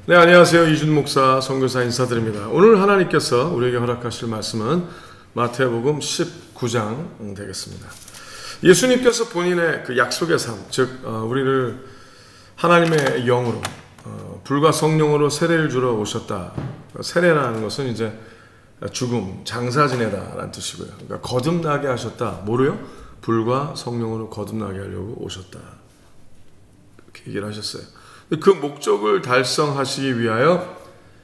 네, 안녕하세요. 이준 목사 선교사 인사드립니다. 오늘 하나님께서 우리에게 허락하실 말씀은 마태복음 19장 되겠습니다. 예수님께서 본인의 그 약속의 삶, 즉 우리를 하나님의 영으로 불과 성령으로 세례를 주러 오셨다. 세례라는 것은 이제 죽음, 장사 지내다라는 뜻이고요. 그러니까 거듭나게 하셨다. 뭐로요? 불과 성령으로 거듭나게 하려고 오셨다. 이렇게 얘기를 하셨어요. 그 목적을 달성하시기 위하여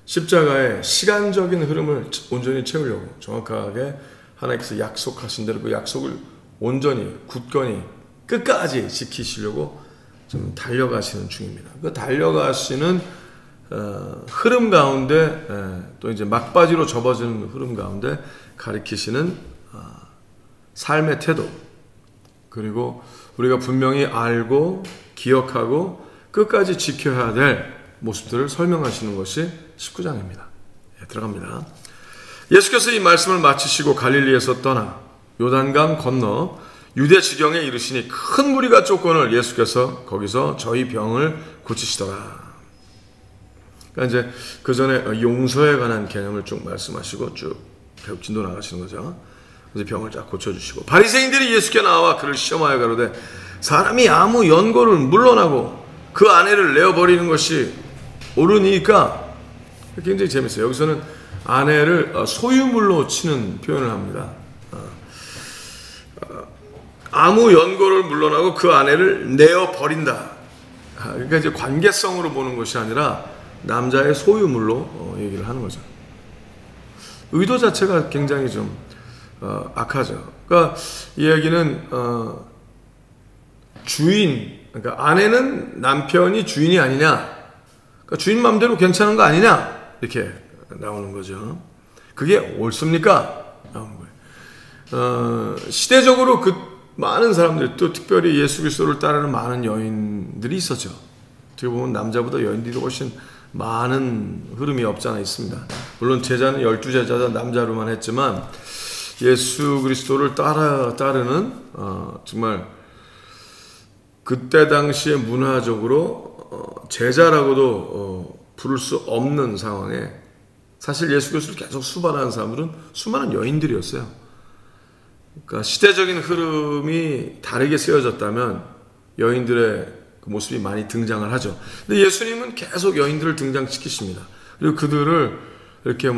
십자가의 시간적인 흐름을 온전히 채우려고 정확하게 하나님께서 약속하신 대로 그 약속을 온전히 굳건히 끝까지 지키시려고 좀 달려가시는 중입니다. 그 달려가시는 흐름 가운데 또 이제 막바지로 접어지는 흐름 가운데 가리키시는 삶의 태도, 그리고 우리가 분명히 알고 기억하고 끝까지 지켜야 될 모습들을 설명하시는 것이 19장입니다. 들어갑니다. 예수께서 이 말씀을 마치시고 갈릴리에서 떠나 요단강 건너 유대 지경에 이르시니 큰 무리가 쫓거늘 예수께서 거기서 저희 병을 고치시더라. 그러니까 이제 그 전에 용서에 관한 개념을 쭉 말씀하시고 쭉 진도 나가시는 거죠. 그래서 병을 쫙 고쳐주시고 바리새인들이 예수께 나와 그를 시험하여 가로되 사람이 아무 연고를 물러나고 그 아내를 내어버리는 것이 옳으니까. 굉장히 재밌어요. 여기서는 아내를 소유물로 치는 표현을 합니다. 아무 연고를 물러나고 그 아내를 내어버린다. 그러니까 이제 관계성으로 보는 것이 아니라 남자의 소유물로 얘기를 하는 거죠. 의도 자체가 굉장히 좀 악하죠. 그러니까 이 얘기는 주인, 그러니까 아내는 남편이 주인이 아니냐, 그러니까 주인 맘대로 괜찮은 거 아니냐, 이렇게 나오는 거죠. 그게 옳습니까? 나오는 거예요. 시대적으로 그 많은 사람들, 또 특별히 예수 그리스도를 따르는 많은 여인들이 있었죠. 어떻게 보면 남자보다 여인들이 훨씬 많은 흐름이 없지 않아 있습니다. 물론 제자는 12제자 남자로만 했지만 예수 그리스도를 따르는 정말 그때 당시에 문화적으로 제자라고도 부를 수 없는 상황에 사실 예수 그리스도를 계속 수반하는 사람들은 수많은 여인들이었어요. 그러니까 시대적인 흐름이 다르게 쓰여졌다면 여인들의 그 모습이 많이 등장을 하죠. 근데 예수님은 계속 여인들을 등장시키십니다. 그리고 그들을 이렇게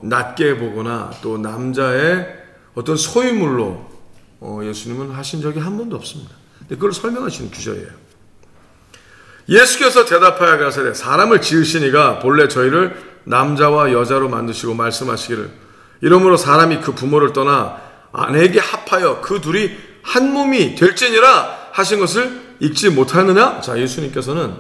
낮게 보거나 또 남자의 어떤 소유물로 예수님은 하신 적이 한 번도 없습니다. 그걸 설명하시는 구절이에요. 예수께서 대답하여 가라사대 사람을 지으시니가 본래 저희를 남자와 여자로 만드시고 말씀하시기를 이러므로 사람이 그 부모를 떠나 아내에게 합하여 그 둘이 한 몸이 될지니라 하신 것을 읽지 못하느냐? 자, 예수님께서는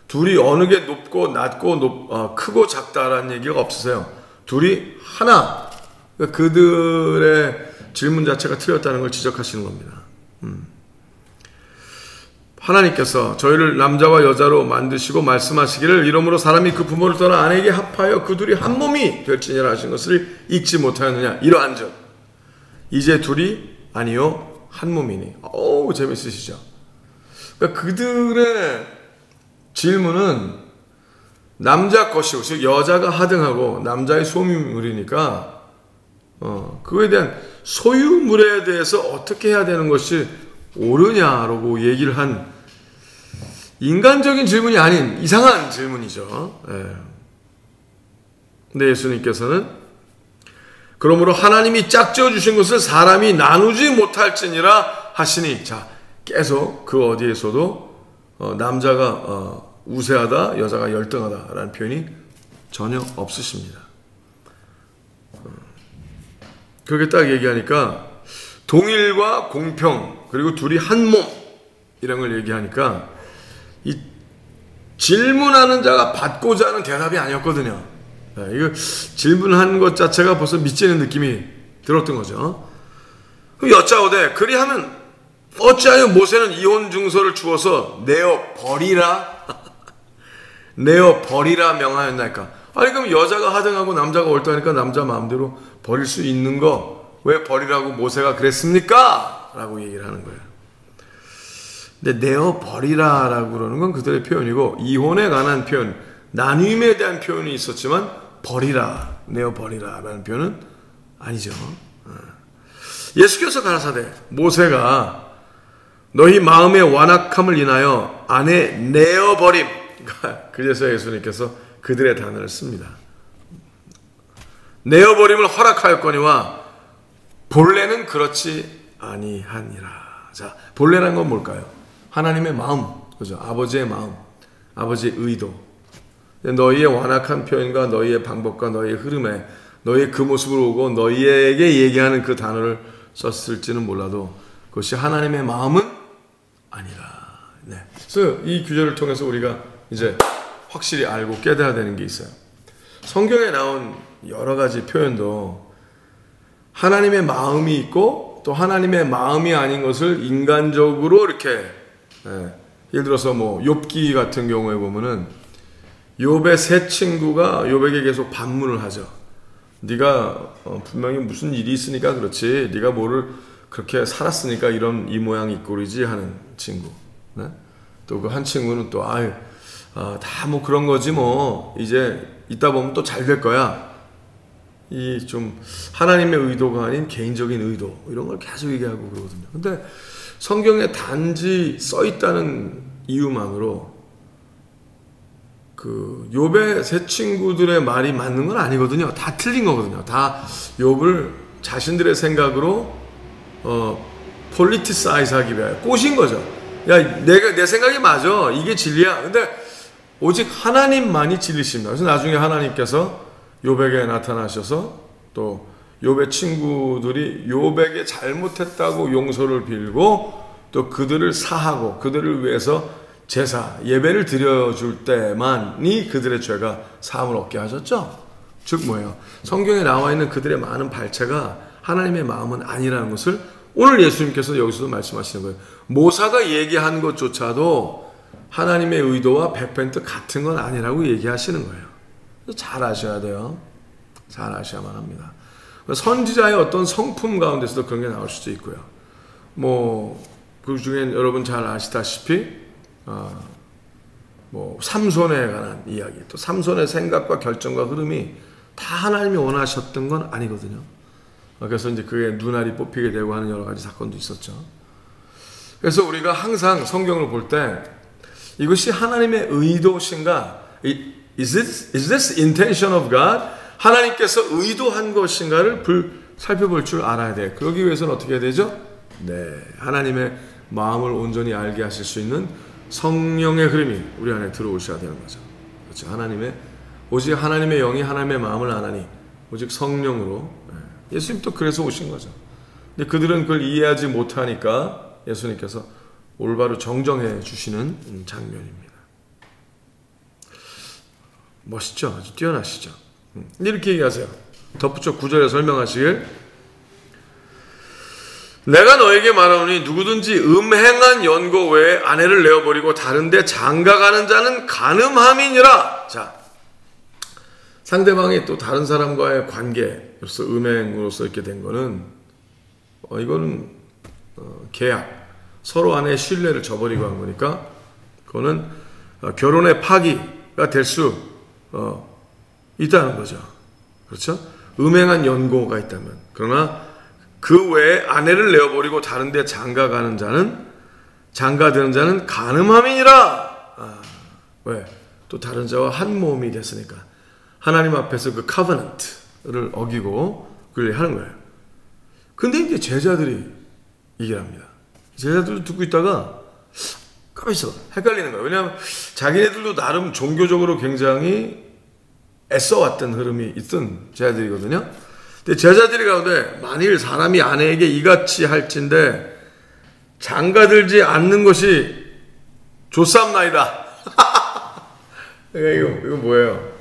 둘이 어느 게 높고 낮고 크고 작다라는 얘기가 없으세요. 둘이 하나. 그러니까 그들의 질문 자체가 틀렸다는 걸 지적하시는 겁니다. 하나님께서 저희를 남자와 여자로 만드시고 말씀하시기를 이러므로 사람이 그 부모를 떠나 아내에게 합하여 그 둘이 한 몸이 될지니라 하신 것을 읽지 못하였느냐. 이러한즉 이제 둘이 아니요 한 몸이니. 재밌으시죠? 그러니까 그들의 질문은 남자 것이고 즉 여자가 하등하고 남자의 소유물이니까 그거에 대한 소유물에 대해서 어떻게 해야 되는 것이 옳으냐라고 얘기를 한 인간적인 질문이 아닌 이상한 질문이죠. 근데 예수님께서는 그러므로 하나님이 짝지어 주신 것을 사람이 나누지 못할지니라 하시니, 자, 계속 그 어디에서도 남자가 우세하다, 여자가 열등하다라는 표현이 전혀 없으십니다. 그렇게 딱 얘기하니까 동일과 공평 그리고 둘이 한 몸 이런 걸 얘기하니까 이 질문하는 자가 받고자 하는 대답이 아니었거든요. 이거 질문한 것 자체가 벌써 미치는 느낌이 들었던 거죠. 그럼 여짜오되 그리하면 어찌하여 모세는 이혼 증서를 주어서 내어 버리라 명하였나이까. 아니 그럼 여자가 하등하고 남자가 옳다니까 남자 마음대로 버릴 수 있는 거 왜 버리라고 모세가 그랬습니까? 라고 얘기를 하는 거예요. 근데 내어 버리라라고 그러는 건 그들의 표현이고, 이혼에 관한 표현, 나누임에 대한 표현이 있었지만 버리라, 내어 버리라 라는 표현은 아니죠. 예수께서 가라사대 모세가 너희 마음의 완악함을 인하여 안에 내어버림, 그래서 예수님께서 그들의 단어를 씁니다. 내어버림을 허락하였거니와 본래는 그렇지 아니하니라. 자, 본래란 건 뭘까요? 하나님의 마음, 그죠? 아버지의 마음, 아버지의 의도. 너희의 완악한 표현과 너희의 방법과 너희의 흐름에 너희의 그 모습으로 오고 너희에게 얘기하는 그 단어를 썼을지는 몰라도 그것이 하나님의 마음은 아니라. 네. 그래서 이 구절을 통해서 우리가 이제 확실히 알고 깨달아야 되는 게 있어요. 성경에 나온 여러 가지 표현도 하나님의 마음이 있고 또 하나님의 마음이 아닌 것을 인간적으로 이렇게, 예를 들어서 뭐 욥기 같은 경우에 보면은 욥의 세 친구가 욥에게 계속 반문을 하죠. 네가 분명히 무슨 일이 있으니까 그렇지, 네가 뭐를 그렇게 살았으니까 이런 이 모양 이 꼴이지 하는 친구. 네? 또 그 한 친구는 또 다 뭐 그런 거지 뭐 이제 있다 보면 또 잘 될 거야. 이 좀 하나님의 의도가 아닌 개인적인 의도 이런 걸 계속 얘기하고 그러거든요. 근데 성경에 단지 써 있다는 이유만으로 그 욥의 세 친구들의 말이 맞는 건 아니거든요. 다 틀린 거거든요. 다 욥을 자신들의 생각으로 폴리티사이즈하기 위하여 꼬신 거죠. 야, 내 생각이 맞아. 이게 진리야. 근데 오직 하나님만이 진리십니다. 그래서 나중에 하나님께서 욥에게 나타나셔서 또 욥의 친구들이 욥에게 잘못했다고 용서를 빌고 또 그들을 사하고 그들을 위해서 제사, 예배를 드려줄 때만이 그들의 죄가 사함을 얻게 하셨죠. 즉 뭐예요? 성경에 나와 있는 그들의 많은 발체가 하나님의 마음은 아니라는 것을 오늘 예수님께서 여기서도 말씀하시는 거예요. 모사가 얘기한 것조차도 하나님의 의도와 100% 같은 건 아니라고 얘기하시는 거예요. 잘 아셔야 돼요. 잘 아셔야만 합니다. 선지자의 어떤 성품 가운데서도 그런 게 나올 수도 있고요. 그 중에 여러분 잘 아시다시피 삼손에 관한 이야기, 또 삼손의 생각과 결정과 흐름이 다 하나님이 원하셨던 건 아니거든요. 그래서 이제 그게 눈알이 뽑히게 되고 하는 여러 가지 사건도 있었죠. 그래서 우리가 항상 성경을 볼 때 이것이 하나님의 의도신가? Is this intention of God? 하나님께서 의도한 것인가를 살펴볼 줄 알아야 돼. 그러기 위해서는 어떻게 해야 되죠? 네, 하나님의 마음을 온전히 알게 하실 수 있는 성령의 흐름이 우리 안에 들어오셔야 되는 거죠. 그렇죠? 오직 하나님의 영이 하나님의 마음을 아나니 오직 성령으로. 예수님도 그래서 오신 거죠. 근데 그들은 그걸 이해하지 못하니까 예수님께서 올바로 정정해 주시는 장면입니다. 멋있죠? 아주 뛰어나시죠? 이렇게 얘기하세요. 덧붙여 9절에 설명하시길, 내가 너에게 말하노니 누구든지 음행한 연고 외에 아내를 내어버리고 다른데 장가가는 자는 간음함이니라. 자, 상대방이 또 다른 사람과의 관계로서 음행으로서 이렇게 된 거는 이거는 계약, 서로 안에 신뢰를 저버리고 한 거니까 그거는 결혼의 파기가 될 수 있다는 거죠. 그렇죠? 음행한 연고가 있다면. 그러나 그 외에 아내를 내어버리고 다른데 장가가는 자는, 장가드는 자는 간음함이니라. 왜? 또 다른 자와 한 몸이 됐으니까. 하나님 앞에서 그 covenant를 어기고 그걸 하는 거예요. 근데 이제 제자들이 얘기합니다. 제자들도 듣고 있다가 가만히 있어, 헷갈리는 거예요. 왜냐하면 자기네들도 나름 종교적으로 굉장히 애써왔던 흐름이 있던 제자들이거든요. 근데 제자들이 가운데 만일 사람이 아내에게 이같이 할진대 장가들지 않는 것이 좋사옵나이다. 이거 뭐예요?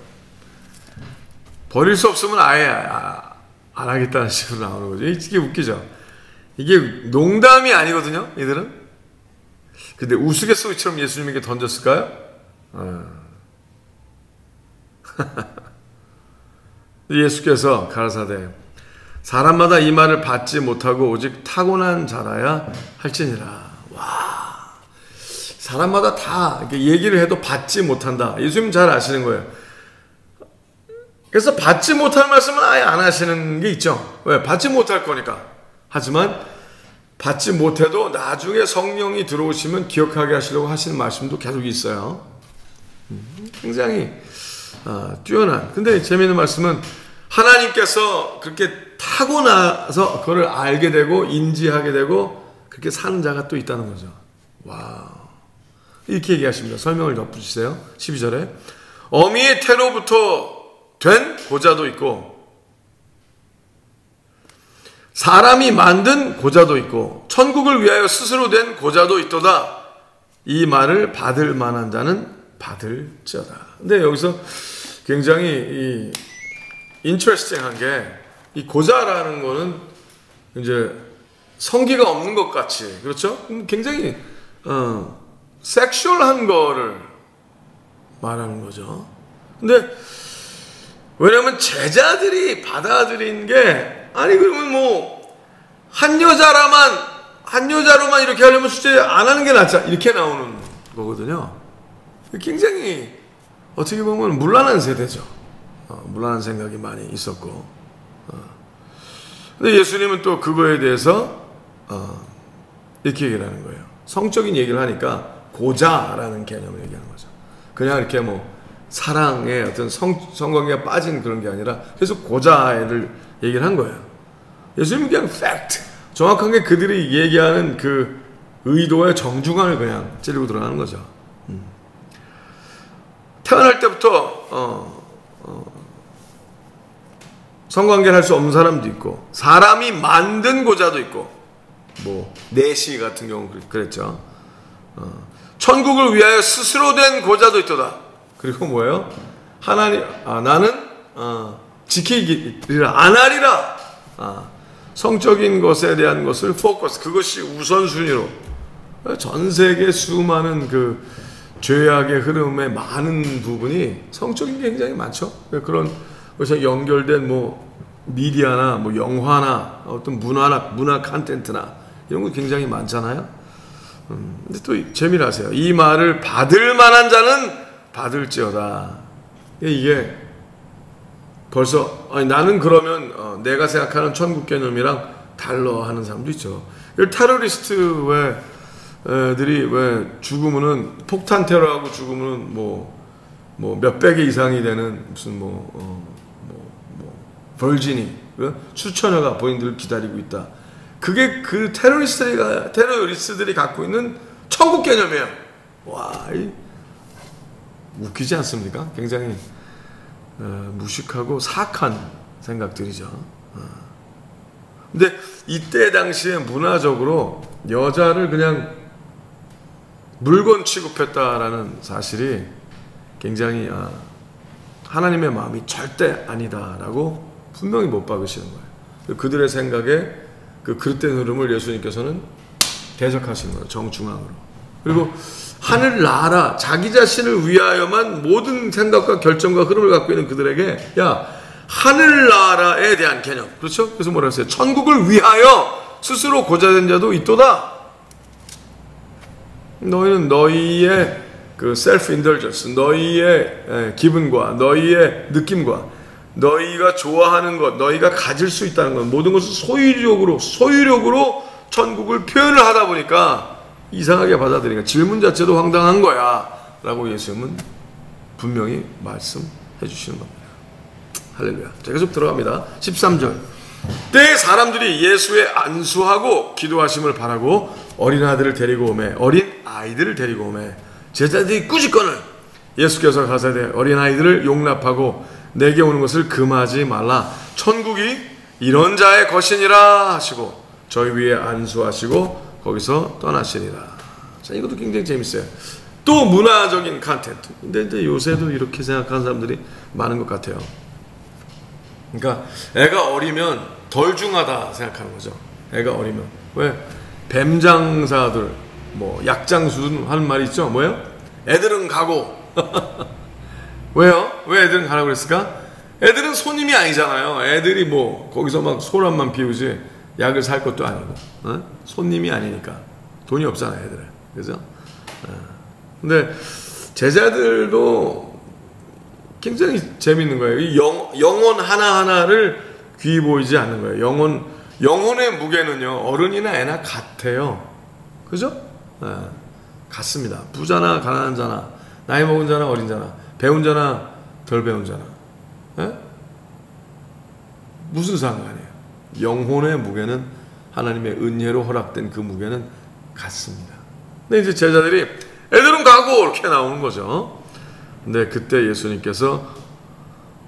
버릴 수 없으면 아예 안 하겠다는 식으로 나오는 거죠. 이게 웃기죠. 이게 농담이 아니거든요, 이들은. 근데 우스갯소리처럼 예수님에게 던졌을까요? 예수께서 가라사대 사람마다 이 말을 받지 못하고 오직 타고난 자라야 할지니라. 와, 사람마다 다 이렇게 얘기를 해도 받지 못한다. 예수님 잘 아시는 거예요. 그래서 받지 못할 말씀은 아예 안 하시는 게 있죠. 왜? 받지 못할 거니까. 하지만 받지 못해도 나중에 성령이 들어오시면 기억하게 하시려고 하시는 말씀도 계속 있어요. 굉장히 뛰어난. 근데 재미있는 말씀은 하나님께서 그렇게 타고나서 그걸 알게 되고 인지하게 되고 그렇게 사는 자가 또 있다는 거죠. 와, 이렇게 얘기하십니다. 설명을 덧붙이세요. 12절에 어미의 태로부터 된 고자도 있고 사람이 만든 고자도 있고 천국을 위하여 스스로 된 고자도 있도다. 이 말을 받을 만한 자는 받을지어다. 근데 여기서 굉장히 인트레스팅한 게 이 고자라는 거는 이제 성기가 없는 것 같이, 그렇죠? 굉장히 섹슈얼한 거를 말하는 거죠. 근데 왜냐면 제자들이 받아들인 게 아니 그러면 뭐 한 여자로만 이렇게 하려면 수제 안 하는 게 낫지 이렇게 나오는 거거든요. 굉장히 어떻게 보면 문란한 세대죠. 문란한 생각이 많이 있었고. 근데 예수님은 또 그거에 대해서 이렇게 얘기를 하는 거예요. 성적인 얘기를 하니까 고자라는 개념을 얘기하는 거죠. 그냥 이렇게 뭐 사랑의 어떤 성관계가 빠진 그런 게 아니라 계속 고자를 얘기를 한 거예요. 예수님은 그냥 팩트, 정확하게 그들이 얘기하는 그 의도의 정중앙을 그냥 찌르고 들어가는 거죠. 태어날 때부터 성관계를 할 수 없는 사람도 있고 사람이 만든 고자도 있고 뭐 내시 같은 경우 그랬죠. 천국을 위하여 스스로 된 고자도 있도다. 그리고 뭐예요? 하나님 나는 지키기를 안 하리라. 성적인 것에 대한 것을 포커스, 그것이 우선순위로 전 세계 수많은 그 죄악의 흐름의 많은 부분이 성적인 게 굉장히 많죠. 그런 것이 연결된 뭐 미디어나 뭐 영화나 어떤 문화 콘텐츠나 이런 거 굉장히 많잖아요. 근데 또 재미를 아세요. 이 말을 받을 만한 자는 받을지어다. 이게 벌써 나는 그러면 내가 생각하는 천국 개념이랑 달러 하는 사람도 있죠. 테러리스트들이 왜 죽으면은 폭탄 테러하고 죽으면은 뭐 몇백 개 이상이 되는 무슨 벌진이 수천여가 본인들을 기다리고 있다. 그게 그 테러리스트들이 갖고 있는 천국 개념이에요. 와, 웃기지 않습니까? 굉장히 무식하고 사악한 생각들이죠. 근데 이때 당시에 문화적으로 여자를 그냥 물건 취급했다라는 사실이 굉장히 하나님의 마음이 절대 아니다라고 분명히 못 박으시는 거예요. 그들의 생각에 그 그릇된 흐름을 예수님께서는 대적하시는 거예요. 정중앙으로. 그리고 하늘 나라, 자기 자신을 위하여만 모든 생각과 결정과 흐름을 갖고 있는 그들에게 하늘 나라에 대한 개념, 그렇죠? 그래서 뭐라 했어요? 천국을 위하여 스스로 고자된 자도 있도다. 너희는 너희의 그 셀프 인덜전스, 너희의 기분과 너희의 느낌과 너희가 좋아하는 것, 너희가 가질 수 있다는 것, 모든 것을 소유력으로 천국을 표현을 하다 보니까 이상하게 받아들이니까 질문 자체도 황당한 거야 라고 예수님은 분명히 말씀해 주시는 겁니다. 할렐루야. 자, 계속 들어갑니다. 13절. 때에 사람들이 예수의 안수하고 기도하심을 바라고 어린 아이들을 데리고 오매 제자들이 꾸짖거늘 예수께서 가사대 어린 아이들을 용납하고 내게 오는 것을 금하지 말라. 천국이 이런 자의 것이니라 하시고 저희 위에 안수하시고 거기서 떠나시니라. 자, 이것도 굉장히 재밌어요. 또 문화적인 컨텐츠. 근데 요새도 이렇게 생각하는 사람들이 많은 것 같아요. 그러니까 애가 어리면 덜 중하다 생각하는 거죠. 애가 어리면. 왜? 뱀장사들, 약장수들 하는 말이 있죠. 뭐예요? 애들은 가고. 왜요? 왜 애들은 가라고 그랬을까? 애들은 손님이 아니잖아요. 애들이 거기서 막 소란만 피우지 약을 살 것도 아니고. 손님이 아니니까. 돈이 없잖아요, 애들은. 그죠? 근데 제자들도 굉장히 재밌는 거예요. 이 영혼 하나하나를 귀히 보이지 않는 거예요. 영혼의 무게는요, 어른이나 애나 같아요. 그죠? 네, 같습니다. 부자나 가난한 자나, 나이 먹은 자나 어린 자나, 배운 자나 덜 배운 자나. 네? 무슨 상관이에요? 영혼의 무게는 하나님의 은혜로 허락된 그 무게는 같습니다. 근데 이제 제자들이 애들은 가고 이렇게 나오는 거죠. 근데 그때 예수님께서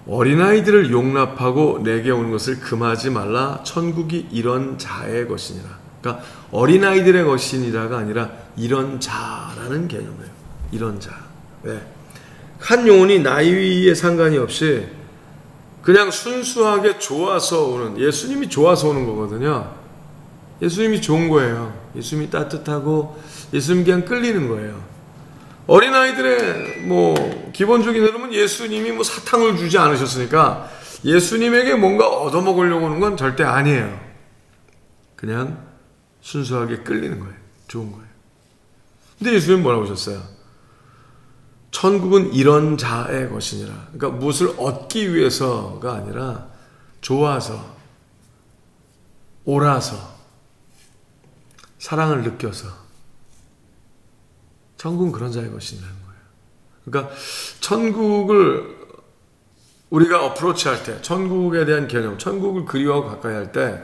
어린아이들을 용납하고 내게 오는 것을 금하지 말라. 천국이 이런 자의 것이니라. 그러니까 어린아이들의 것이니라가 아니라 이런 자라는 개념이에요. 이런 자. 네. 한 영혼이 나이에 상관이 없이 그냥 순수하게 좋아서 오는, 예수님이 좋아서 오는 거거든요. 예수님이 좋은 거예요. 예수님이 따뜻하고 예수님 그냥 끌리는 거예요. 어린아이들의 기본적인 흐름은 예수님이 사탕을 주지 않으셨으니까 예수님에게 뭔가 얻어먹으려고 하는 건 절대 아니에요. 그냥 순수하게 끌리는 거예요. 좋은 거예요. 근데 예수님은 뭐라고 하셨어요? 천국은 이런 자의 것이니라. 그러니까 무엇을 얻기 위해서가 아니라 좋아서, 옳아서, 사랑을 느껴서. 천국은 그런 자의 것이라는 거예요. 그러니까 천국을 우리가 어프로치할 때, 천국에 대한 개념, 천국을 그리워하고 가까이 할 때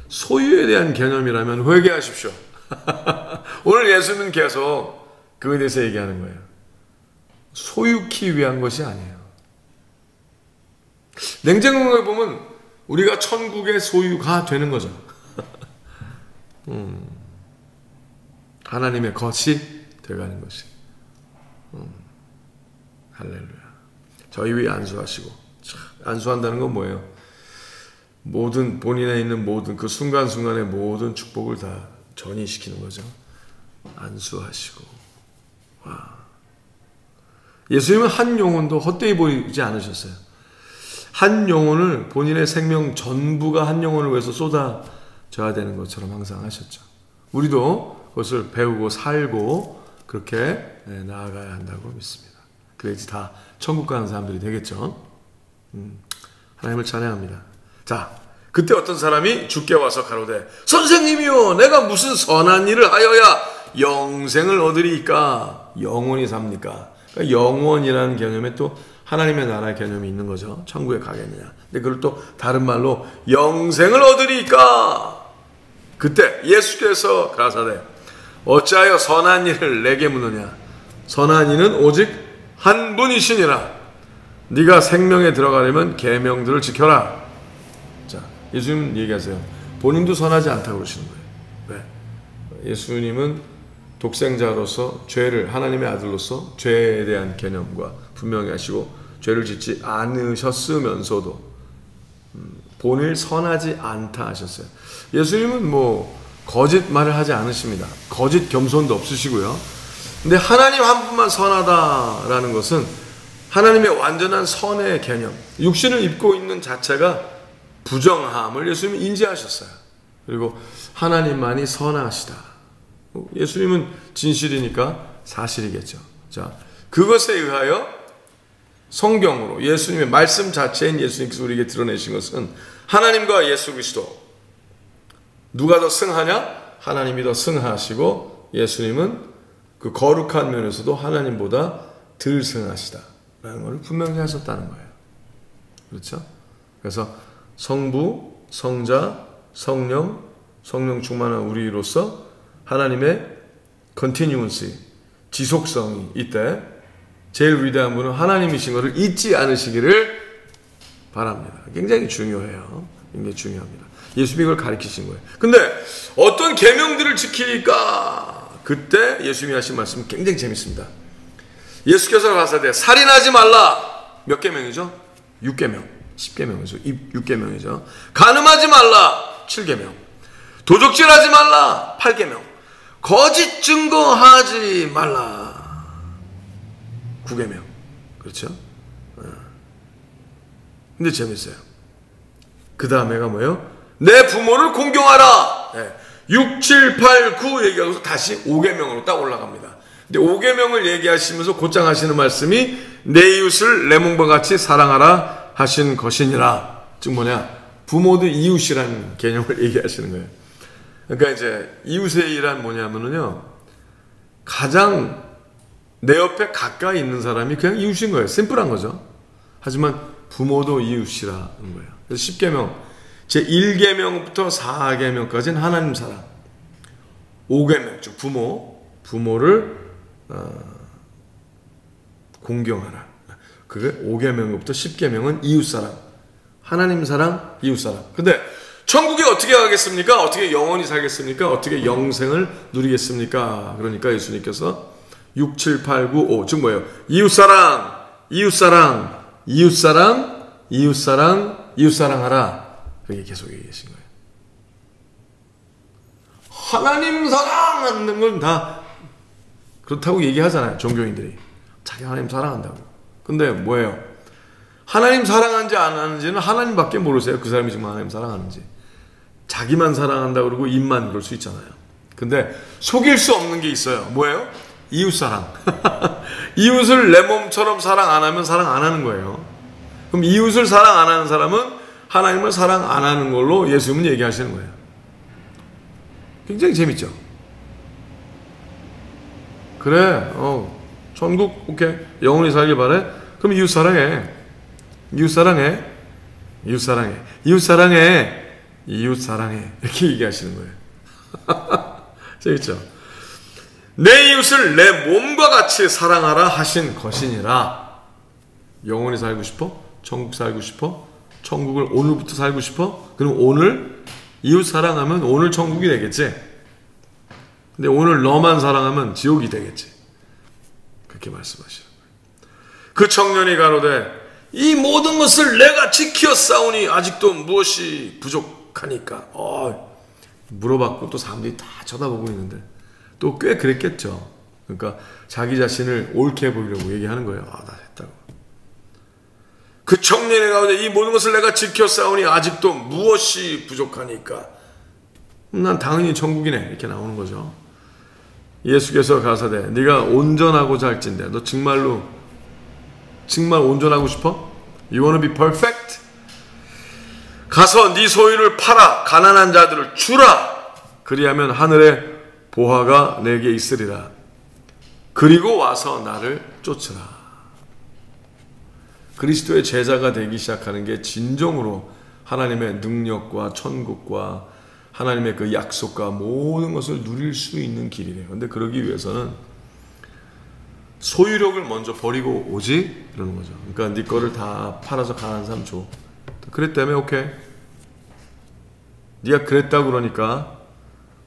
소유에 대한 개념이라면 회개하십시오. 오늘 예수님은 계속 그거에 대해서 얘기하는 거예요. 소유키 위한 것이 아니에요. 냉정하게 보면 우리가 천국의 소유가 되는 거죠. 하나님의 것이 되어가는 것이. 할렐루야. 저희 위에 안수하시고. 안수한다는 건 뭐예요? 모든 본인에 있는 모든 그 순간순간의 모든 축복을 다 전이시키는 거죠. 안수하시고. 와. 예수님은 한 영혼도 헛되이 보이지 않으셨어요. 한 영혼을 본인의 생명 전부가 한 영혼을 위해서 쏟아져야 되는 것처럼 항상 하셨죠. 우리도 그것을 배우고 살고 그렇게 나아가야 한다고 믿습니다. 그래야지 다 천국 가는 사람들이 되겠죠. 하나님을 찬양합니다. 자, 그때 어떤 사람이 주께 와서 가로되 선생님이요, 내가 무슨 선한 일을 하여야 영생을 얻으리이까? 영원히 삽니까? 그러니까 영원이라는 개념에 또 하나님의 나라의 개념이 있는 거죠. 천국에 가겠느냐. 근데 그걸 또 다른 말로 영생을 얻으리이까? 그때 예수께서 가라사대 어찌하여 선한 일을 내게 묻느냐? 선한 이는 오직 한 분이시니라. 네가 생명에 들어가려면 계명들을 지켜라. 자, 예수님 얘기하세요. 본인도 선하지 않다고 그러시는 거예요. 왜? 예수님은 독생자로서 죄를, 하나님의 아들로서 죄에 대한 개념과 분명히 하시고 죄를 짓지 않으셨으면서도 본인을 선하지 않다 하셨어요. 예수님은 거짓말을 하지 않으십니다. 거짓 겸손도 없으시고요. 근데 하나님 한 분만 선하다라는 것은 하나님의 완전한 선의 개념, 육신을 입고 있는 자체가 부정함을 예수님이 인지하셨어요. 그리고 하나님만이 선하시다. 예수님은 진실이니까 사실이겠죠. 자, 그것에 의하여 성경으로 예수님의 말씀 자체인 예수님께서 우리에게 드러내신 것은 하나님과 예수 그리스도 누가 더 승하냐? 하나님이 더 승하시고 예수님은 그 거룩한 면에서도 하나님보다 덜 승하시다라는 것을 분명히 하셨다는 거예요. 그렇죠? 그래서 성부, 성자, 성령 충만한 우리로서 하나님의 컨티뉴언시, 지속성이 이때 제일 위대한 분은 하나님이신 것을 잊지 않으시기를 바랍니다. 굉장히 중요해요. 굉장히 중요합니다. 예수님이 그걸 가르치신 거예요. 근데 어떤 계명들을 지키니까 그때 예수님이 하신 말씀은 굉장히 재밌습니다. 예수께서 가사대 살인하지 말라. 몇 계명이죠? 6계명. 10계명이죠. 6계명이죠. 간음하지 말라. 7계명. 도적질하지 말라. 8계명. 거짓 증거하지 말라. 9계명. 그렇죠? 근데 재밌어요. 그 다음에가 뭐예요? 내 부모를 공경하라. 6, 7, 8, 9 얘기하고서 다시 5계명으로 딱 올라갑니다. 근데 5계명을 얘기하시면서 곧장 하시는 말씀이 내 이웃을 내 몸과 같이 사랑하라 하신 것이니라. 즉 뭐냐? 부모도 이웃이라는 개념을 얘기하시는 거예요. 그러니까 이제 이웃의 일은 뭐냐면요, 가장 내 옆에 가까이 있는 사람이 그냥 이웃인 거예요. 심플한 거죠. 하지만 부모도 이웃이라는 거예요. 그래서 10계명, 제 1계명부터 4계명까지는 하나님 사랑, 5계명, 즉 부모를 공경하라. 그게 5계명부터 10계명은 이웃사랑, 하나님 사랑, 이웃사랑. 근데 천국에 어떻게 가겠습니까? 어떻게 영원히 살겠습니까? 어떻게 영생을 누리겠습니까? 그러니까 예수님께서 6, 7, 8, 9, 5, 즉 뭐예요? 이웃사랑, 이웃사랑, 이웃사랑, 이웃사랑, 이웃사랑하라. 그게 계속 얘기하신 거예요. 하나님 사랑하는 건 다 그렇다고 얘기하잖아요. 종교인들이. 자기 하나님 사랑한다고. 근데 뭐예요? 하나님 사랑하는지 안 하는지는 하나님밖에 모르세요. 그 사람이 정말 하나님 사랑하는지. 자기만 사랑한다 그러고 입만 그럴 수 있잖아요. 근데 속일 수 없는 게 있어요. 뭐예요? 이웃사랑. 이웃을 내 몸처럼 사랑 안 하면 사랑 안 하는 거예요. 그럼 이웃을 사랑 안 하는 사람은 하나님을 사랑 안 하는 걸로 예수님은 얘기하시는 거예요. 굉장히 재밌죠? 그래, 천국, 오케이. 영원히 살길 바래? 그럼 이웃 사랑해. 이웃 사랑해. 이웃 사랑해. 이웃 사랑해. 이웃 사랑해. 이렇게 얘기하시는 거예요. 재밌죠? 내 이웃을 내 몸과 같이 사랑하라 하신 것이니라. 영원히 살고 싶어? 천국 살고 싶어? 천국을 오늘부터 살고 싶어? 그럼 오늘 이웃 사랑하면 오늘 천국이 되겠지? 근데 오늘 너만 사랑하면 지옥이 되겠지? 그렇게 말씀하시는 거예요. 그 청년이 가로되 이 모든 것을 내가 지켜 싸우니 아직도 무엇이 부족하니까. 물어봤고 또 사람들이 다 쳐다보고 있는데 또 꽤 그랬겠죠. 그러니까 자기 자신을 옳게 보이려고 얘기하는 거예요. 나 했다고. 그 청년이 가로되 이 모든 것을 내가 지켜 싸우니 아직도 무엇이 부족하니까. 난 당연히 천국이네. 이렇게 나오는 거죠. 예수께서 가사대 네가 온전하고자 할진대. 너 정말 온전하고 싶어? You wanna be perfect? 가서 네 소유를 팔아 가난한 자들을 주라. 그리하면 하늘에 보화가 내게 있으리라. 그리고 와서 나를 쫓으라. 그리스도의 제자가 되기 시작하는 게 진정으로 하나님의 능력과 천국과 하나님의 그 약속과 모든 것을 누릴 수 있는 길이래요. 근데 그러기 위해서는 소유력을 먼저 버리고 오지? 그러는 거죠. 그러니까 네 거를 다 팔아서 가난한 사람 줘. 그랬다며 오케이. 네가 그랬다고 그러니까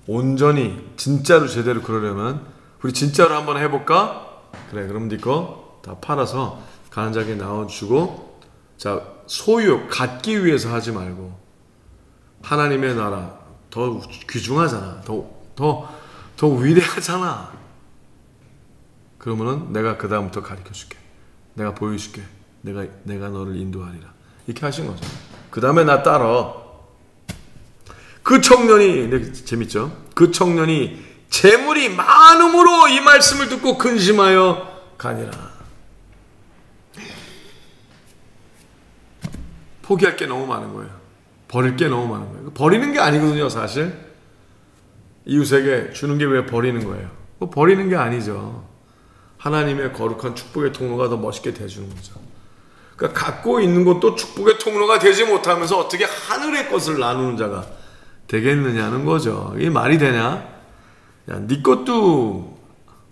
온전히 진짜로 제대로 그러려면 우리 진짜로 한번 해볼까? 그래, 그럼 네 거 다 팔아서 가난한 자에게 나눠주고, 자, 소유 갖기 위해서 하지 말고 하나님의 나라 더 귀중하잖아. 더 위대하잖아. 그러면은 내가 그 다음부터 가르쳐줄게. 내가 보여줄게. 내가 너를 인도하리라. 이렇게 하신 거죠. 그 다음에 나 따라. 그 청년이, 재밌죠? 그 청년이 재물이 많음으로 이 말씀을 듣고 근심하여 가니라. 포기할 게 너무 많은 거예요. 버릴 게 너무 많은 거예요. 버리는 게 아니거든요, 사실. 이웃에게 주는 게 왜 버리는 거예요? 버리는 게 아니죠. 하나님의 거룩한 축복의 통로가 더 멋있게 돼주는 거죠. 그러니까 갖고 있는 것도 축복의 통로가 되지 못하면서 어떻게 하늘의 것을 나누는 자가 되겠느냐는 거죠. 이게 말이 되냐? 야, 네 것도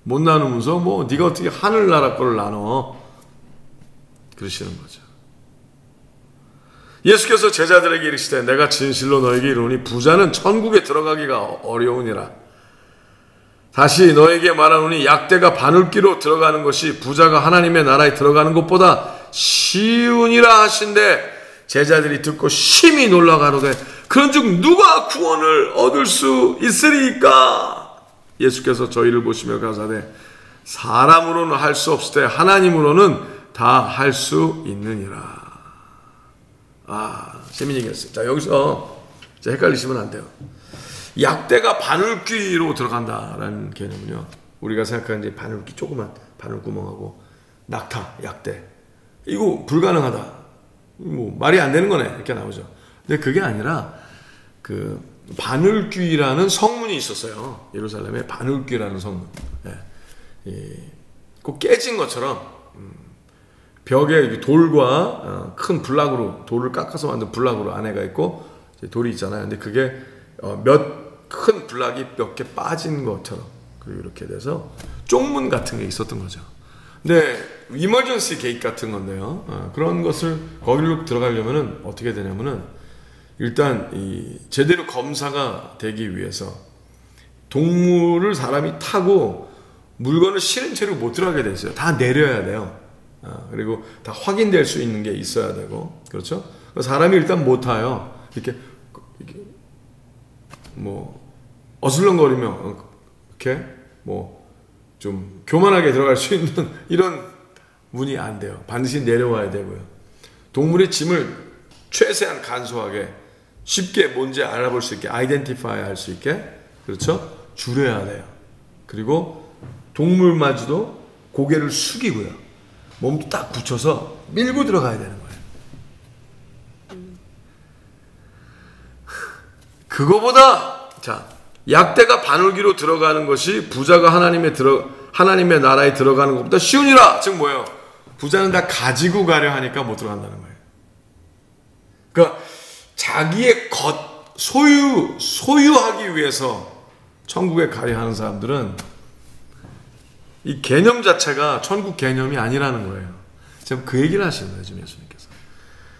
못 나누면서 네가 어떻게 하늘나라 거를 나눠? 그러시는 거죠. 예수께서 제자들에게 이르시되 내가 진실로 너에게 이르노니 부자는 천국에 들어가기가 어려우니라. 다시 너에게 말하노니 약대가 바늘귀로 들어가는 것이 부자가 하나님의 나라에 들어가는 것보다 쉬우니라 하신데 제자들이 듣고 심히 놀라가로되 그런즉 누가 구원을 얻을 수 있으리까? 예수께서 저희를 보시며 가사되 사람으로는 할 수 없을 때 하나님으로는 다 할 수 있느니라. 재밌는 얘기였어요. 자, 여기서 헷갈리시면 안 돼요. 약대가 바늘귀로 들어간다라는 개념은요, 우리가 생각하는 이제 바늘귀 조그만 바늘구멍하고 낙타, 약대. 이거 불가능하다. 뭐 말이 안 되는 거네. 이렇게 나오죠. 근데 그게 아니라 그 바늘귀라는 성문이 있었어요. 예루살렘에 바늘귀라는 성문. 꼭 깨진 것처럼 벽에 돌과 큰 블락으로 돌을 깎아서 만든 블락으로 안에가 있고 돌이 있잖아요. 근데 그게 큰 블락이 몇 개 빠진 것처럼 그리고 이렇게 돼서 쪽문 같은 게 있었던 거죠. 근데 이머전시 게이트 같은 건데요. 그런 것을 거기로 들어가려면은 어떻게 되냐면은 일단 이 제대로 검사가 되기 위해서 동물을 사람이 타고 물건을 실은 채로 못 들어가게 돼 있어요. 다 내려야 돼요. 그리고 다 확인될 수 있는 게 있어야 되고, 그렇죠? 사람이 일단 못 타요. 이렇게 뭐 어슬렁거리며 이렇게 뭐 좀 교만하게 들어갈 수 있는 이런 문이 안 돼요. 반드시 내려와야 되고요. 동물의 짐을 최대한 간소하게 쉽게 뭔지 알아볼 수 있게 아이덴티파이 할 수 있게, 그렇죠? 줄여야 돼요. 그리고 동물마저도 고개를 숙이고요. 몸도 딱 붙여서 밀고 들어가야 되는 거예요. 그거보다 약대가 바늘귀로 들어가는 것이 부자가 하나님의 나라에 들어가는 것보다 쉬우니라. 즉 뭐예요? 부자는 다 가지고 가려 하니까 못 들어간다는 거예요. 그러니까 자기의 소유하기 위해서 천국에 가려 하는 사람들은 이 개념 자체가 천국 개념이 아니라는 거예요. 지금 그 얘기를 하시는 거예요, 지금 예수님께서.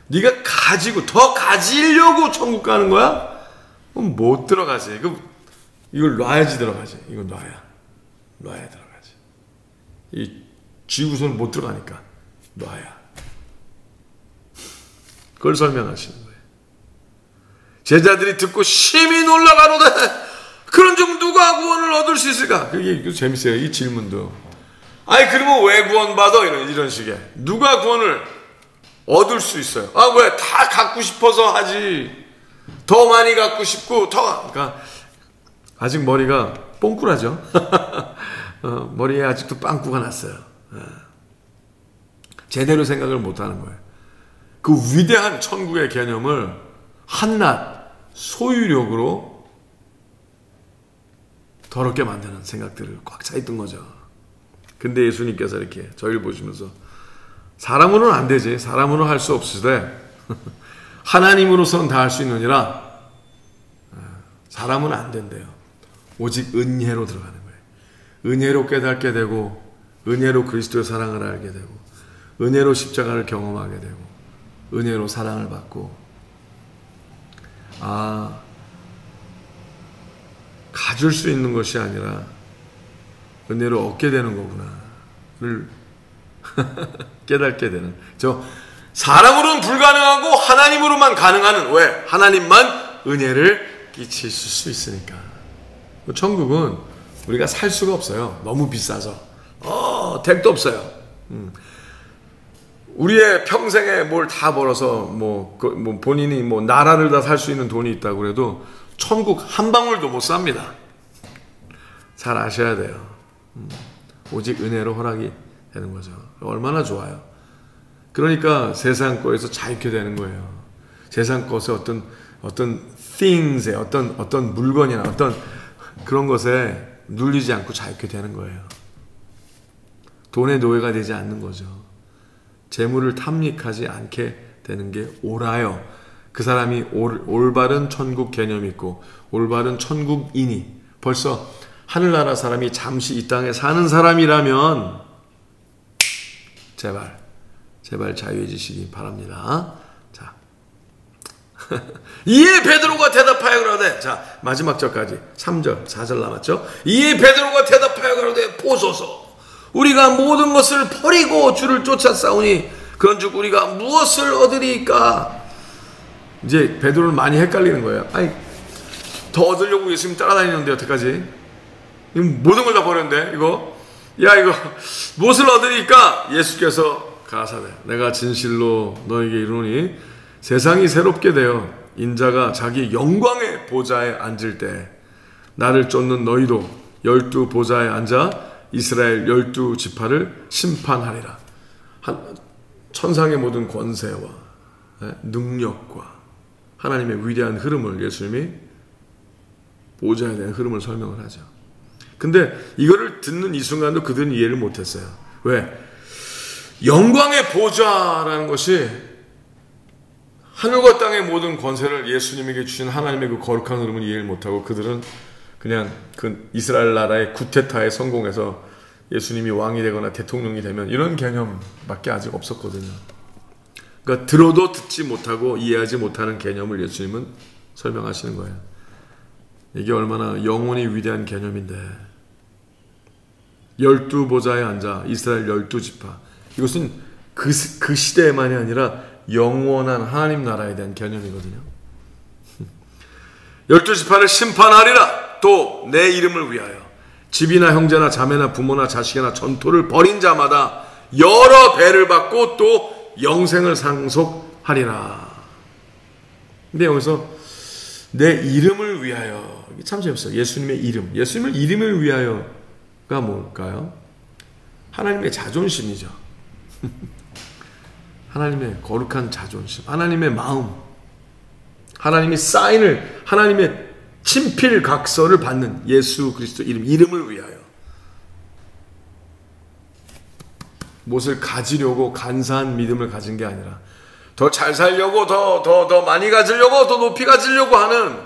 네가 가지고 더 가지려고 천국 가는 거야? 그럼 못 들어가지. 이걸 놔야지 들어가지. 이걸 놔야 들어가지. 이 쥐고서는 못 들어가니까 놔야. 그걸 설명하시는 거예요. 제자들이 듣고 심히 놀라가로되 그런즉 누가 구원을 얻을 수 있을까? 그게 재밌어요. 이 질문도. 아니 그러면 왜 구원받아? 이런 식의. 누가 구원을 얻을 수 있어요? 왜? 다 갖고 싶어서 하지. 더 많이 갖고 싶고 그러니까 아직 머리가 뽕꾸라죠. 머리에 아직도 빵꾸가 났어요. 제대로 생각을 못하는 거예요. 그 위대한 천국의 개념을 한낱 소유력으로 더럽게 만드는 생각들을 꽉 차 있던 거죠. 근데 예수님께서 이렇게 저희를 보시면서 사람으로는 안 되지. 사람으로는 할 수 없으되 하나님으로서는 다 할 수 있느니라. 사람은 안 된대요. 오직 은혜로 들어가는 거예요. 은혜로 깨닫게 되고 은혜로 그리스도의 사랑을 알게 되고 은혜로 십자가를 경험하게 되고 은혜로 사랑을 받고 가질 수 있는 것이 아니라 은혜로 얻게 되는 거구나를 깨닫게 되는. 사람으로는 불가능하고 하나님으로만 가능한. 왜? 하나님만 은혜를 끼치실 수 있으니까. 천국은 우리가 살 수가 없어요. 너무 비싸서. 택도 없어요. 우리의 평생에 뭘 다 벌어서 본인이 나라를 다 살 수 있는 돈이 있다고 해도 천국 한 방울도 못 삽니다. 잘 아셔야 돼요. 오직 은혜로 허락이 되는 거죠. 얼마나 좋아요. 그러니까 세상 거에서 자유케 되는 거예요. 세상 것에 어떤 things에 어떤 물건이나 어떤 그런 것에 눌리지 않고 자유케 되는 거예요. 돈의 노예가 되지 않는 거죠. 재물을 탐닉하지 않게 되는 게 옳아요. 그 사람이 올바른 천국 개념이 있고 올바른 천국인이 벌써 하늘나라 사람이 잠시 이 땅에 사는 사람이라면 제발 자유해지시기 바랍니다. 자, 이에 베드로가 대답하여 그러되, 마지막 절까지 3절 4절 남았죠. 이에 베드로가 대답하여 그러되 보소서 우리가 모든 것을 버리고 주를 쫓아 싸우니 그런즉 우리가 무엇을 얻으리까? 이제 베드로는 많이 헷갈리는 거예요. 더 얻으려고 예수님 따라다니는데 어떡하지? 모든 걸 다 버렸는데 이거 무엇을 얻으리까? 예수께서 가라사대 내가 진실로 너에게 이르노니 세상이 새롭게 되어 인자가 자기 영광의 보좌에 앉을 때 나를 쫓는 너희도 12 보좌에 앉아 이스라엘 12지파를 심판하리라. 천상의 모든 권세와 능력과 하나님의 위대한 흐름을 예수님이 보좌에 대한 흐름을 설명을 하죠. 근데 이거를 듣는 이 순간도 그들은 이해를 못했어요. 왜? 영광의 보좌라는 것이 하늘과 땅의 모든 권세를 예수님에게 주신 하나님의 그 거룩한 흐름을 이해를 못하고 그들은 그냥 그 이스라엘 나라의 쿠데타에 성공해서 예수님이 왕이 되거나 대통령이 되면 이런 개념밖에 아직 없었거든요. 그러니까 들어도 듣지 못하고 이해하지 못하는 개념을 예수님은 설명하시는 거예요. 이게 얼마나 영원히 위대한 개념인데 12보좌에 앉아 이스라엘 12지파 이것은 그 시대에만이 아니라 영원한 하나님 나라에 대한 개념이거든요. 12지파를 심판하리라. 또 내 이름을 위하여 집이나 형제나 자매나 부모나 자식이나 전토를 벌인 자마다 여러 배를 받고 또 영생을 상속하리라. 근데 여기서 내 이름을 위하여, 이게 참 재밌어요. 예수님의 이름. 예수님의 이름을 위하여가 뭘까요? 하나님의 자존심이죠. 하나님의 거룩한 자존심, 하나님의 마음, 하나님이 사인을, 하나님의 친필각서를 받는 예수 그리스도 이름을 위하여. 무엇을 가지려고 간사한 믿음을 가진 게 아니라 더 잘 살려고 더 많이 가지려고 더 높이 가지려고 하는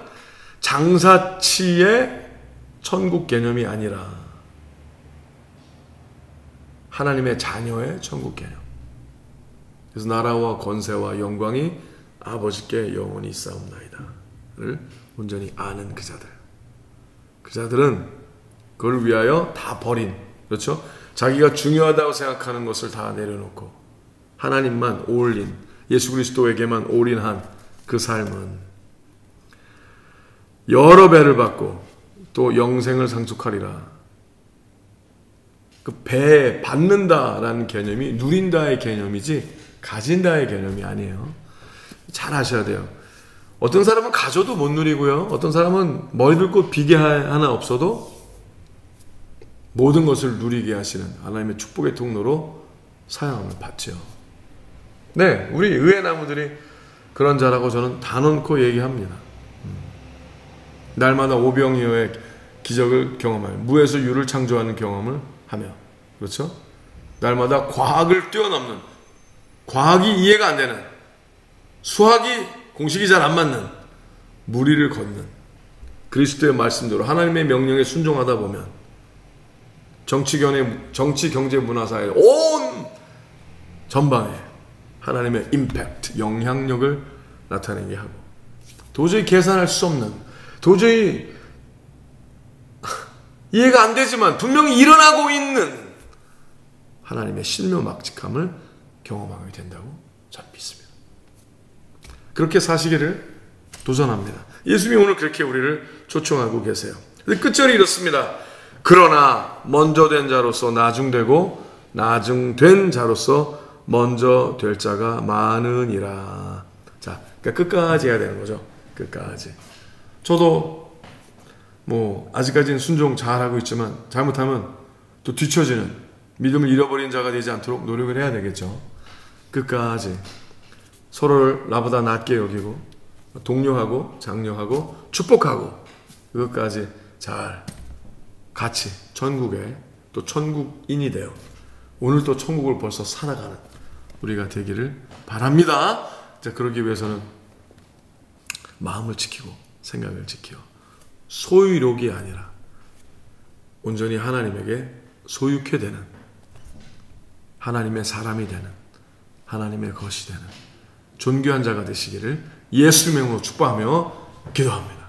장사치의 천국 개념이 아니라 하나님의 자녀의 천국 개념. 그래서 나라와 권세와 영광이 아버지께 영원히 있사옵나이다를 온전히 아는 그 자들. 그 자들은 그걸 위하여 다 버린, 그렇죠? 자기가 중요하다고 생각하는 것을 다 내려놓고 하나님만 올인, 예수 그리스도에게만 올인한 그 삶은 여러 배를 받고 또 영생을 상속하리라. 그 배 받는다라는 개념이 누린다의 개념이지 가진다의 개념이 아니에요. 잘 아셔야 돼요. 어떤 사람은 가져도 못 누리고요. 어떤 사람은 머리 들고 비계 하나 없어도 모든 것을 누리게 하시는 하나님의 축복의 통로로 사용함을 받죠. 네, 우리 의회 나무들이 그런 자라고 저는 단언코 얘기합니다. 날마다 오병이어의 기적을 경험하며 무에서 유를 창조하는 경험을 하며, 그렇죠? 날마다 과학을 뛰어넘는, 과학이 이해가 안 되는, 수학이 공식이 잘 안 맞는 무리를 걷는 그리스도의 말씀대로 하나님의 명령에 순종하다 보면 정치, 경제, 문화, 사회 온 전방에 하나님의 임팩트, 영향력을 나타내게 하고 도저히 계산할 수 없는, 도저히 이해가 안 되지만 분명히 일어나고 있는 하나님의 신묘막직함을 경험하게 된다고 저는 믿습니다. 그렇게 사시기를 도전합니다. 예수님이 오늘 그렇게 우리를 초청하고 계세요. 끝절이 이렇습니다. 그러나 먼저 된 자로서 나중되고 나중된 자로서 먼저 될 자가 많으니라. 자, 그러니까 끝까지 해야 되는 거죠. 끝까지. 저도 아직까지는 순종 잘하고 있지만 잘못하면 또 뒤처지는 믿음을 잃어버린 자가 되지 않도록 노력을 해야 되겠죠. 끝까지 서로를 나보다 낫게 여기고 독려하고 장려하고 축복하고 그것까지 잘 같이 천국에 또 천국인이 되어 오늘 또 천국을 벌써 살아가는 우리가 되기를 바랍니다. 자, 그러기 위해서는 마음을 지키고 생각을 지켜 소유욕이 아니라 온전히 하나님에게 소유케 되는 하나님의 사람이 되는 하나님의 것이 되는 존귀한 자가 되시기를 예수님의 이름으로 축복하며 기도합니다.